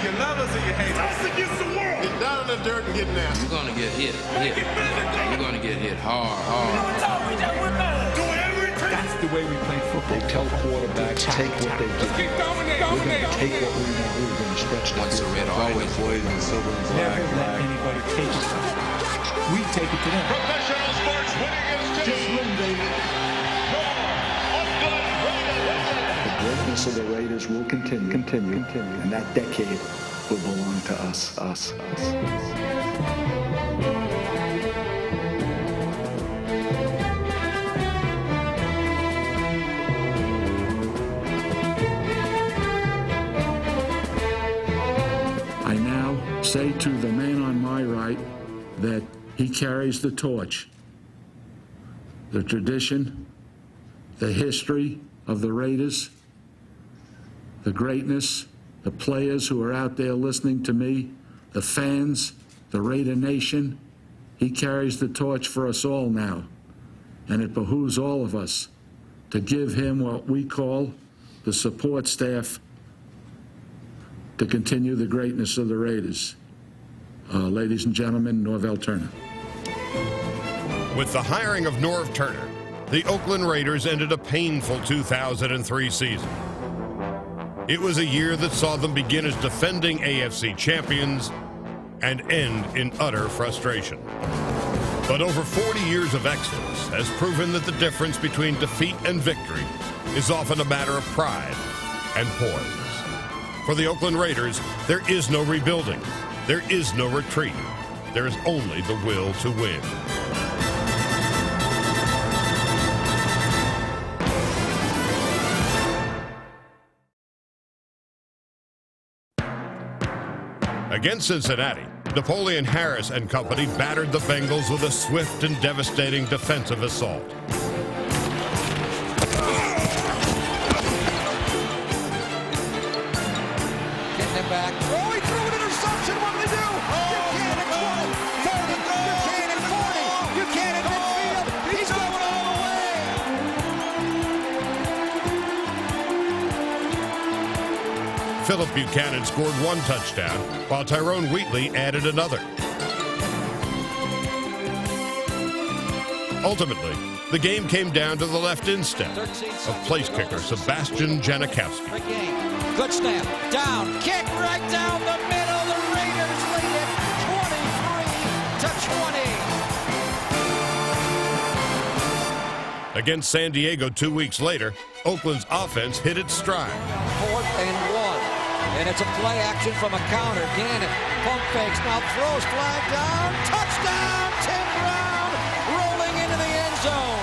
you love us or you hate us. Us against the world. Get down in the dirt and get nasty. You're going to get hit. You're going to get hit hard. Do whatever it takes. That's the way we play football. They tell quarterbacks, take what they get. Keep dominating. We're going to take what we want. We're going to stretch the Once the red, always boys and silver and black. Never let anybody take it. We take it to them. Professional sports winning is Just win, baby. The greatness of the Raiders will continue, and that decade will belong to us. I now say to the man on my right that he carries the torch, the tradition, the history of the Raiders, the greatness, the players who are out there listening to me, the fans, the Raider Nation. He carries the torch for us all now, and it behooves all of us to give him what we call the support staff to continue the greatness of the Raiders. Ladies and gentlemen, Norvell Turner. With the hiring of Norv Turner, the Oakland Raiders ended a painful 2003 season. It was a year that saw them begin as defending AFC champions and end in utter frustration. But over 40 years of excellence has proven that the difference between defeat and victory is often a matter of pride and poise. For the Oakland Raiders, there is no rebuilding. There is no retreat. There is only the will to win. Against Cincinnati, Napoleon Harris and company battered the Bengals with a swift and devastating defensive assault. Getting it back. Oh, he threw an interception. What do they do? You can't at 20, 30. You can't at 40. You can't at midfield. He's going all the way. Philip Buchanan scored one touchdown, while Tyrone Wheatley added another. Ultimately, the game came down to the left-in step of place kicker Sebastian Janikowski. Good snap. Down. Kick right down the middle. The Raiders lead it 23-20. Against San Diego 2 weeks later, Oakland's offense hit its stride. 4th and 1. And it's a play action from a counter. Gannon pump fakes, now throws, flag down, touchdown, Tim Brown rolling into the end zone.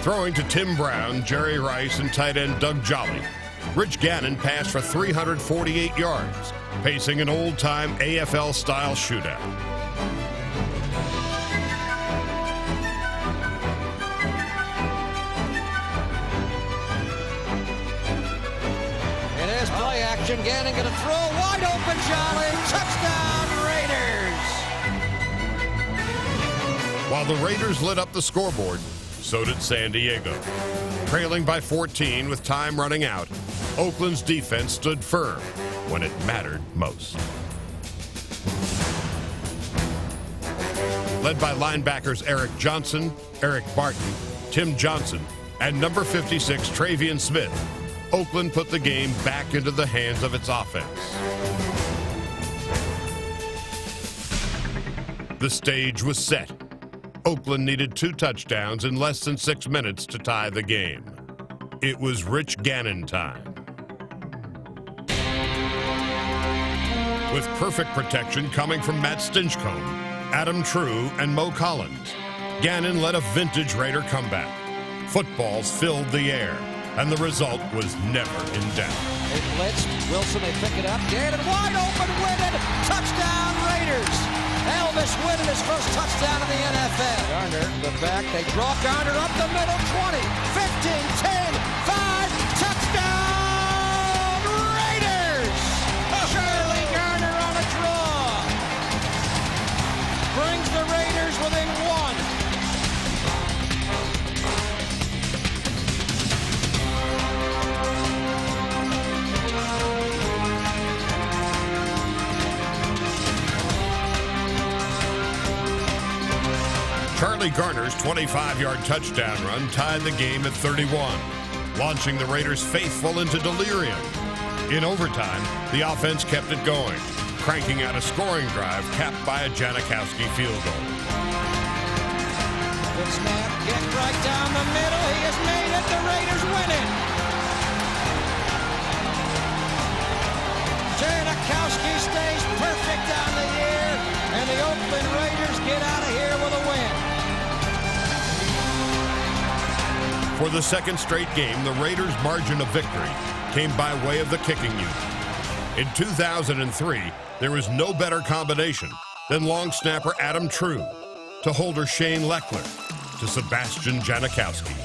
Throwing to Tim Brown, Jerry Rice, and tight end Doug Jolly, Rich Gannon passed for 348 yards, pacing an old-time AFL-style shootout. Gannon going to throw, wide open, Jolly, touchdown, Raiders! While the Raiders lit up the scoreboard, so did San Diego. Trailing by 14 with time running out, Oakland's defense stood firm when it mattered most. Led by linebackers Eric Johnson, Eric Barton, Tim Johnson, and number 56 Travion Smith, Oakland put the game back into the hands of its offense. The stage was set. Oakland needed 2 touchdowns in less than 6 minutes to tie the game. It was Rich Gannon time. With perfect protection coming from Matt Stinchcomb, Adam True, and Mo Collins, Gannon led a vintage Raider comeback. Footballs filled the air, and the result was never in doubt. They blitzed. Wilson, they pick it up. Gannon wide open, Whitted. Touchdown, Raiders. Elvis Whitted, his first touchdown in the NFL. Garner, the back. They draw Garner up the middle. 20, 15, 10, 5. Touchdown, Raiders. Charlie Garner on a draw. Brings the Raiders within 1. Charlie Garner's 25-yard touchdown run tied the game at 31, launching the Raiders' faithful into delirium. In overtime, the offense kept it going, cranking out a scoring drive capped by a Janikowski field goal. Good snap, kick right down the middle. He has made it. The Raiders win it. Janikowski stays perfect on the year, and the Oakland Raiders get out of here with a win. For the second straight game, the Raiders' margin of victory came by way of the kicking unit. In 2003, there was no better combination than long snapper Adam True to holder Shane Leckler to Sebastian Janikowski.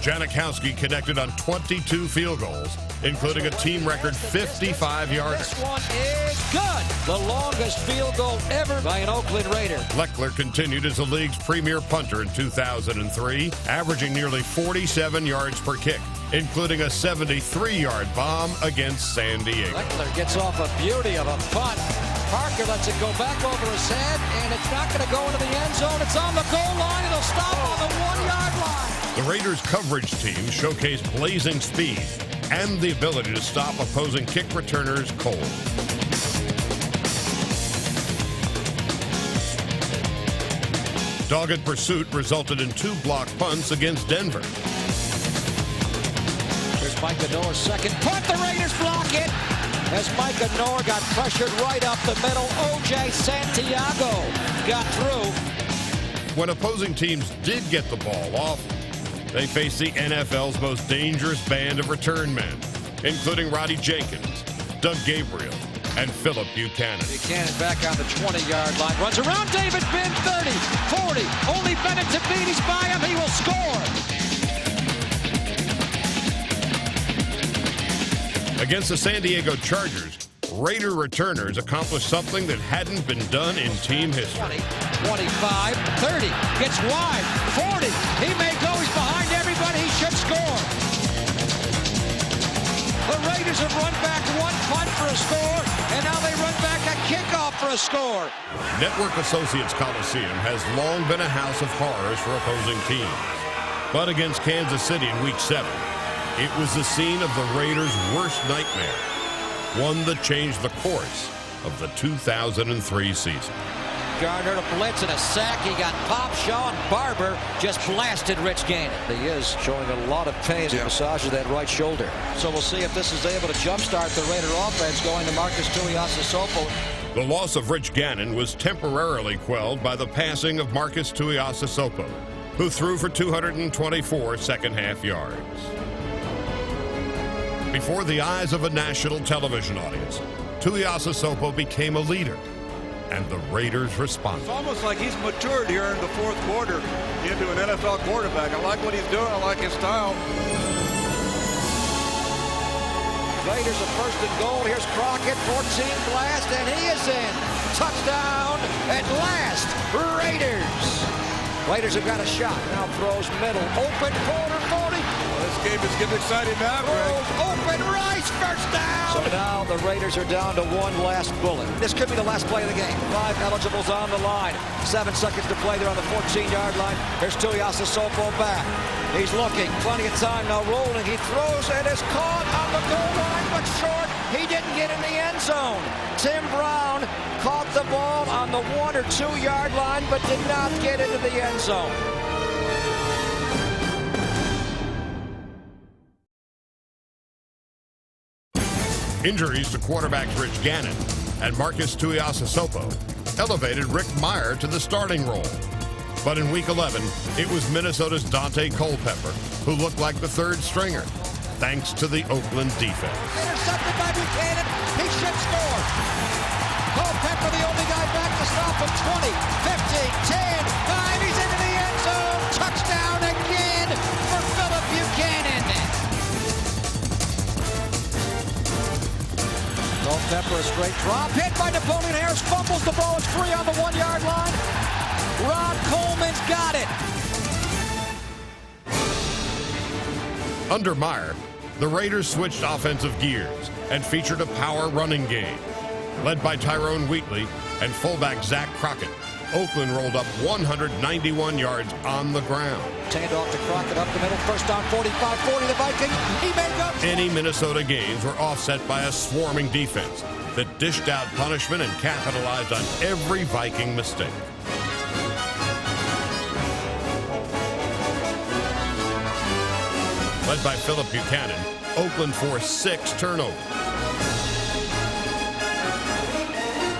Janikowski connected on 22 field goals, including a team record 55 yarders. This one is good. The longest field goal ever by an Oakland Raider. Leckler continued as the league's premier punter in 2003, averaging nearly 47 yards per kick, including a 73-yard bomb against San Diego. Leckler gets off a beauty of a punt. Parker lets it go back over his head, and it's not going to go into the end zone. It's on the goal line. It'll stop on the 1-yard line. The Raiders' coverage team showcased blazing speed and the ability to stop opposing kick returners cold. Dogged pursuit resulted in 2 blocked punts against Denver. Here's Micah Noah's second punt. The Raiders block it as Micah Noah got pressured right up the middle. O.J. Santiago got through. When opposing teams did get the ball off, they faced the NFL's most dangerous band of return men, including Roddy Jenkins, Doug Gabriel, and Philip Buchanan. Buchanan back on the 20-yard line. Runs around David Binn, 30, 40. Only Bennett to beat. He's by him. He will score. Against the San Diego Chargers, Raider returners accomplished something that hadn't been done in team history. 20, 25, 30, gets wide, 40. He may go, he's behind everybody, he should score. The Raiders have run back 1 punt for a score, and now they run back a kickoff for a score. Network Associates Coliseum has long been a house of horrors for opposing teams. But against Kansas City in Week 7, it was the scene of the Raiders' worst nightmare, one that changed the course of the 2003 season. Garner to blitz and a sack. He got popped. Sean Barber just blasted Rich Gannon. He is showing a lot of pain as he massages that right shoulder. So we'll see if this is able to jumpstart the Raider offense going to Marcus Tuiasosopo. The loss of Rich Gannon was temporarily quelled by the passing of Marcus Tuiasosopo, who threw for 224 second-half yards. Before the eyes of a national television audience, Tuiasosopo became a leader, and the Raiders responded. It's almost like he's matured here in the fourth quarter into an NFL quarterback. I like what he's doing. I like his style. Raiders a first and goal. Here's Crockett, 14 blast, and he is in. Touchdown at last, Raiders. Raiders have got a shot. Now throws middle, open corner, 40. This game is getting exciting now, Greg. Open Rice, first down. So now the Raiders are down to 1 last bullet. This could be the last play of the game. 5 eligibles on the line. 7 seconds to play. They're on the 14-yard line. Here's Tuiasosopo back. He's looking. Plenty of time now rolling. He throws and is caught on the goal line, but short. He didn't get in the end zone. Tim Brown caught the ball on the 1 or 2-yard line, but did not get into the end zone. Injuries to quarterbacks Rich Gannon and Marcus Tuiasosopo elevated Rick Meyer to the starting role. But in Week 11, it was Minnesota's Dante Culpepper who looked like the third stringer, thanks to the Oakland defense. Intercepted by Buchanan. He should score. Culpepper, the only guy back to stop him. 20, 15, 10, 5. He's into the end zone. Touchdown again for Philip Buchanan. Culpepper, a straight drop. Hit by Napoleon Harris. Fumbles the ball. It's free on the 1-yard line. Rob Coleman's got it. Under Meyer, the Raiders switched offensive gears and featured a power running game, led by Tyrone Wheatley and fullback Zach Crockett, Oakland rolled up 191 yards on the ground. Handoff to Crockett up the middle. First down, 45-40. The Vikings. He made up. Any Minnesota gains were offset by a swarming defense that dished out punishment and capitalized on every Viking mistake. Led by Philip Buchanan, Oakland forced 6 turnovers.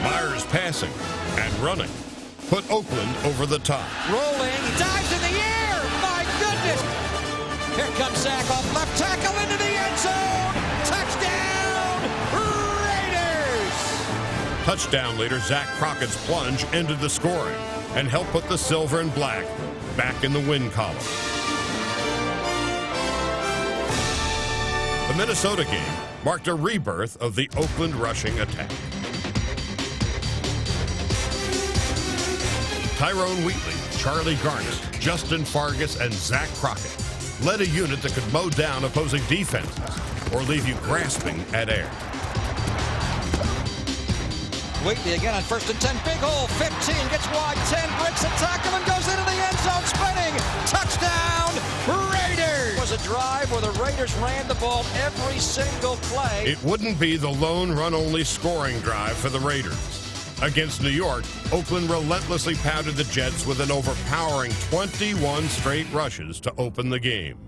Myers passing and running put Oakland over the top. Rolling, he dives in the air. My goodness. Here comes Zach off left tackle into the end zone. Touchdown, Raiders. Touchdown leader Zach Crockett's plunge ended the scoring and helped put the silver and black back in the win column. The Minnesota game marked a rebirth of the Oakland rushing attack. Tyrone Wheatley, Charlie Garnis, Justin Fargas, and Zach Crockett led a unit that could mow down opposing defenses or leave you grasping at air. Wheatley again on 1st and 10. Big hole, 15, gets wide, 10, breaks a tackle and goes into the end zone, spinning. Touchdown, Raiders! It was a drive where the Raiders ran the ball every single play. It wouldn't be the lone run-only scoring drive for the Raiders. Against New York, Oakland relentlessly pounded the Jets with an overpowering 21 straight rushes to open the game.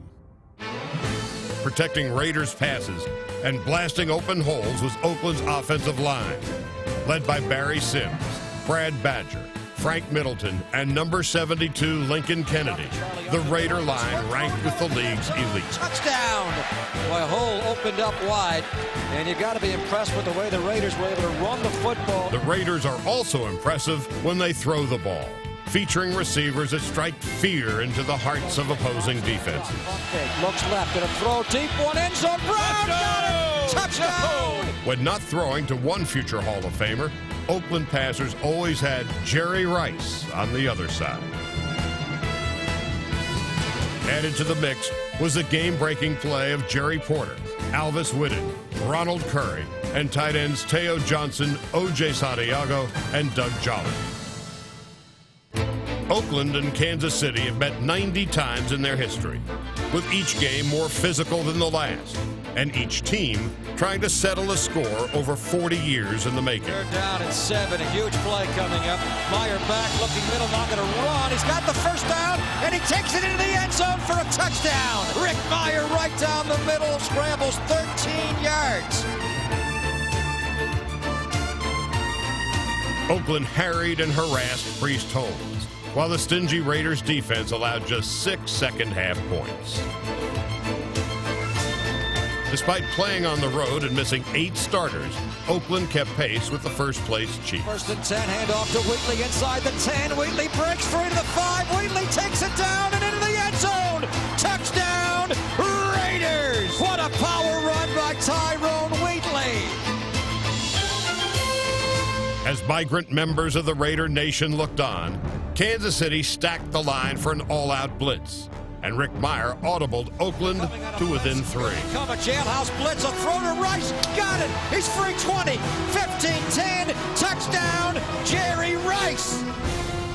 Protecting Raiders' passes and blasting open holes was Oakland's offensive line, led by Barry Sims, Brad Badger, Frank Middleton, and number 72, Lincoln Kennedy. The Raider line ranked with the league's elite. Touchdown! Boy, a hole opened up wide, and you got to be impressed with the way the Raiders were able to run the football. The Raiders are also impressive when they throw the ball, featuring receivers that strike fear into the hearts of opposing defenses. Looks left, and a throw deep, one end zone. Brown got it! Touchdown! When not throwing to one future Hall of Famer, Oakland passers always had Jerry Rice on the other side. Added to the mix was the game-breaking play of Jerry Porter, Alvis Whitten, Ronald Curry, and tight ends Teo Johnson, O.J. Santiago, and Doug Jolly. Oakland and Kansas City have met 90 times in their history, with each game more physical than the last, and each team trying to settle a score over 40 years in the making. They're down at 7, a huge play coming up. Meyer back, looking middle, not going to run. He's got the first down, and he takes it into the end zone for a touchdown. Rick Meyer right down the middle, scrambles 13 yards. Oakland harried and harassed Priest Holmes, while the stingy Raiders defense allowed just 6 second-half points. Despite playing on the road and missing 8 starters, Oakland kept pace with the first-place Chiefs. 1st and 10, handoff to Wheatley inside the 10. Wheatley breaks free to the 5. Wheatley takes it down and into the end zone. Touchdown, Raiders! What a power run by Tyrone Wheatley. As migrant members of the Raider Nation looked on, Kansas City stacked the line for an all-out blitz, and Rick Meyer audibled Oakland to within 3. Come a jailhouse blitz, a throw to Rice, got it, he's free 20, 15, 10, touchdown, Jerry Rice.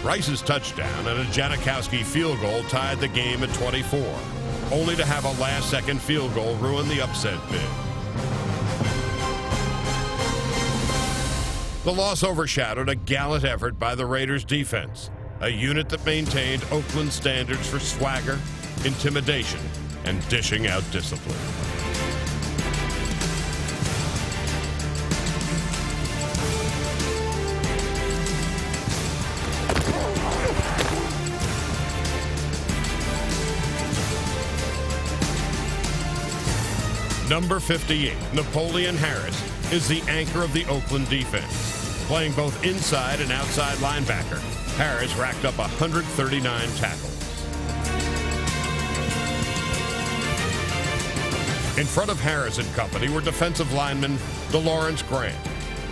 Rice's touchdown and a Janikowski field goal tied the game at 24, only to have a last-second field goal ruin the upset bid. The loss overshadowed a gallant effort by the Raiders' defense, a unit that maintained Oakland standards for swagger, intimidation, and dishing out discipline. Number 58, Napoleon Harris, is the anchor of the Oakland defense. Playing both inside and outside linebacker, Harris racked up 139 tackles. In front of Harris and company were defensive linemen DeLawrence Grant,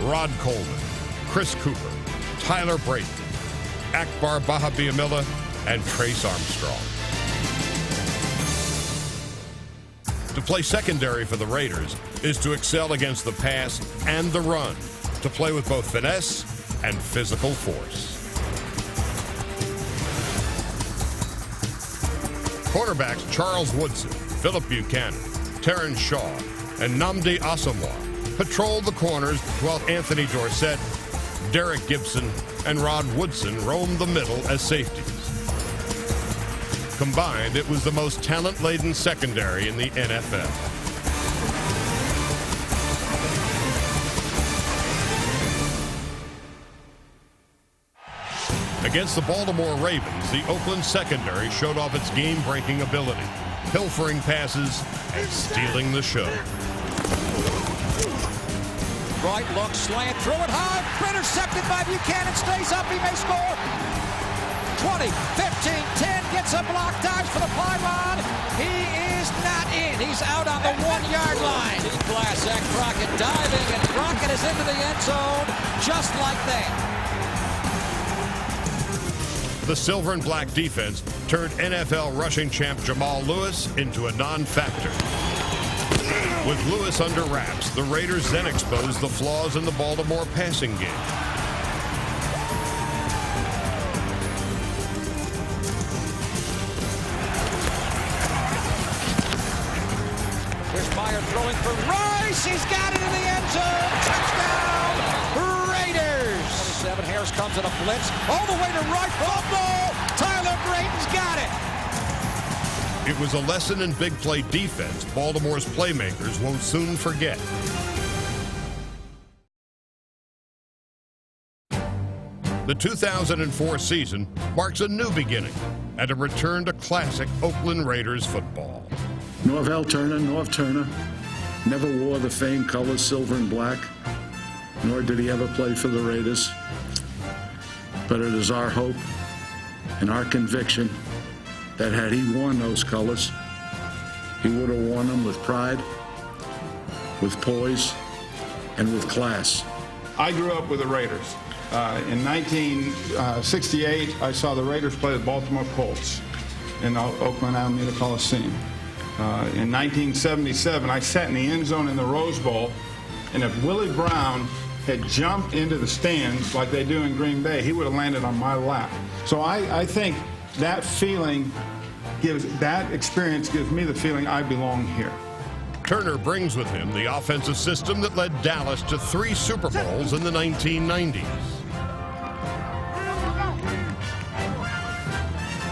Rod Coleman, Chris Cooper, Tyler Brayton, Akbar Bahabiamila, and Trace Armstrong. To play secondary for the Raiders is to excel against the pass and the run, to play with both finesse and physical force. Cornerbacks Charles Woodson, Philip Buchanan, Terrence Shaw, and Nnamdi Asomugha patrolled the corners while Anthony Dorsett, Derek Gibson, and Rod Woodson roamed the middle as safeties. Combined, it was the most talent-laden secondary in the NFL. Against the Baltimore Ravens, the Oakland secondary showed off its game-breaking ability, pilfering passes and stealing the show. Right look, slant, throw it high, intercepted by Buchanan, stays up, he may score. 20, 15, 10, gets a block, dives for the pylon. He is not in. He's out on the 1-yard line. Glass, Zach Crockett diving, and Crockett is into the end zone just like that. The silver and black defense turned NFL rushing champ Jamal Lewis into a non-factor. With Lewis under wraps, the Raiders then exposed the flaws in the Baltimore passing game. Here's Meyer throwing for Rice. He's got it in the end zone. Touchdown, Raiders. 27, Harris comes in a blitz. All the way to right. Football. Tyler Brayton's got it. It was a lesson in big play defense Baltimore's playmakers won't soon forget. The 2004 season marks a new beginning and a return to classic Oakland Raiders football. Norv Turner, never wore the famed colors silver and black, nor did he ever play for the Raiders. But it is our hope and our conviction that had he worn those colors, he would have worn them with pride, with poise, and with class. I grew up with the Raiders. In 1968, I saw the Raiders play the Baltimore Colts in the Oakland Alameda Coliseum. In 1977, I sat in the end zone in the Rose Bowl, and if Willie Brown had jumped into the stands like they do in Green Bay, he would have landed on my lap. So I think that experience gives me the feeling I belong here. Turner brings with him the offensive system that led Dallas to 3 Super Bowls in the 1990s.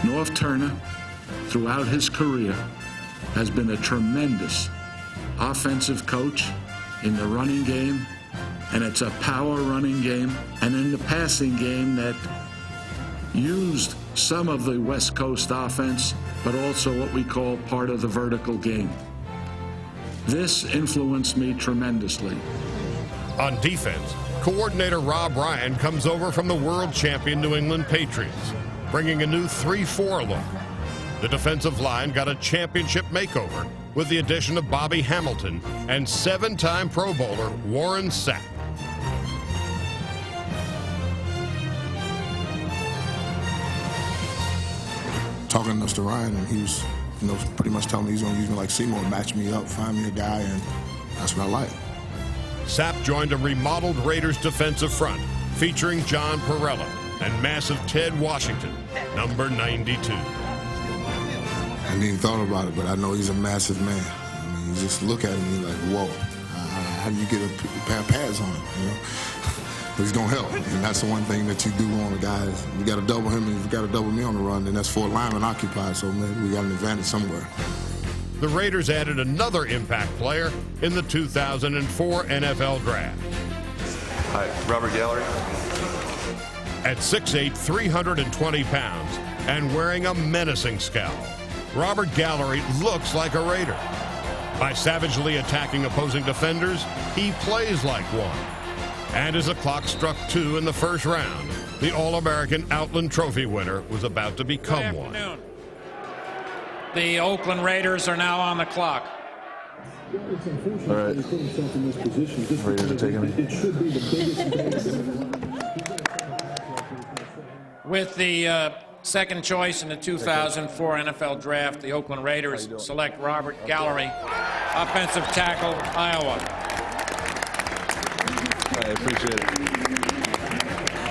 Norv Turner, throughout his career, has been a tremendous offensive coach in the running game, and it's a power running game, and in the passing game that used some of the West Coast offense, but also what we call part of the vertical game. This influenced me tremendously. On defense, coordinator Rob Ryan comes over from the world champion New England Patriots, bringing a new 3-4 look. The defensive line got a championship makeover with the addition of Bobby Hamilton and 7-time Pro Bowler Warren Sapp. Talking to Mr. Ryan, and he was, pretty much telling me he's going to use me like Seymour, match me up, find me a guy, and that's what I like. Sapp joined a remodeled Raiders defensive front featuring John Perella and massive Ted Washington, number 92. I hadn't even thought about it, but I know he's a massive man. I mean, you just look at him and you're like, whoa, how do you get a pair of pads on him, But he's going to help, and that's the one thing that you do on the guys. We got to double him, and we got to double me on the run, and that's 4 linemen occupied, so maybe we got an advantage somewhere. The Raiders added another impact player in the 2004 NFL Draft. Hi, Robert Gallery. At 6'8", 320 pounds, and wearing a menacing scowl, Robert Gallery looks like a Raider. By savagely attacking opposing defenders, he plays like one. And as the clock struck 2 in the first round, the All-American Outland Trophy winner was about to become one. The Oakland Raiders are now on the clock. All right. Raiders are taking it. With the second choice in the 2004 NFL Draft, the Oakland Raiders select Robert Gallery, offensive tackle, Iowa. I appreciate it.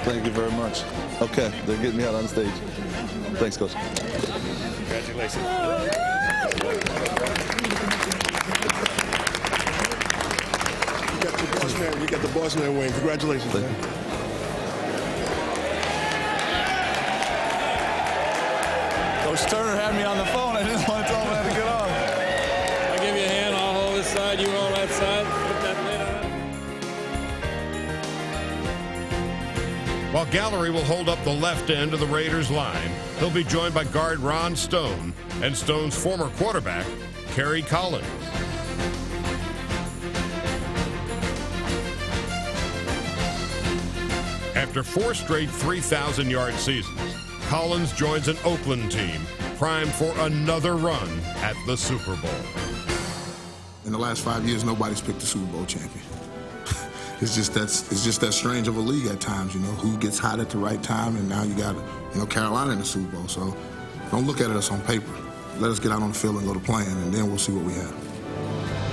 Thank you very much. Okay, they're getting me out on stage. Thanks, Coach. Congratulations. You got the boss man win. Congratulations, man. Coach Turner had me on the phone. I didn't want to tell him I had to get on. I'll give you a hand. I'll hold this side. You hold that side. Put that lid on. While Gallery will hold up the left end of the Raiders line, he'll be joined by guard Ron Stone and Stone's former quarterback, Kerry Collins. After 4 straight 3,000-yard seasons, Collins joins an Oakland team primed for another run at the Super Bowl. In the last 5 years, nobody's picked a Super Bowl champion. It's just that strange of a league at times, you know, who gets hot at the right time, and now you got, you know, Carolina in the Super Bowl. So don't look at us on paper. Let us get out on the field and go to playing, and then we'll see what we have.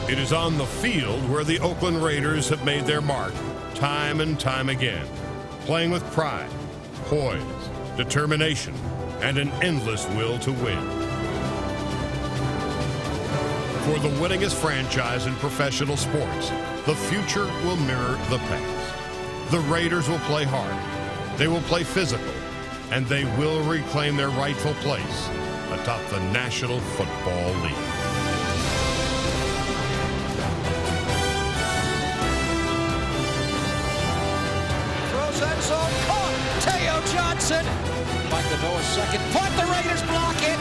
It is on the field where the Oakland Raiders have made their mark time and time again, playing with pride, poise, determination, and an endless will to win. For the winningest franchise in professional sports, the future will mirror the past. The Raiders will play hard, they will play physical, and they will reclaim their rightful place atop the National Football League. Throws end zone, caught. Teo Johnson. Mike the Noah's second punt. The Raiders block it.